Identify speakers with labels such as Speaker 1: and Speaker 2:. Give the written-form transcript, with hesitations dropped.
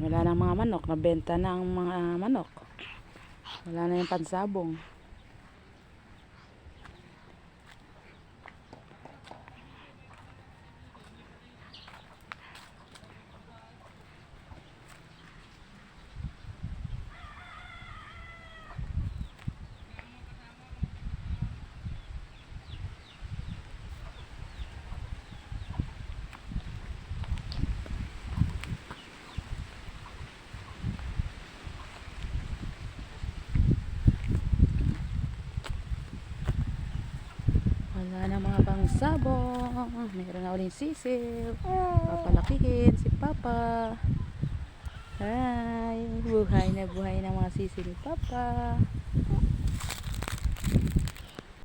Speaker 1: Wala nang mga manok. Nabenta na ang mga manok. Wala na yung pansabong. Wala na mga pangsabong. Meron na uling sisil. Papalakihin si Papa. Hi. Buhay na mga sisil ni Papa.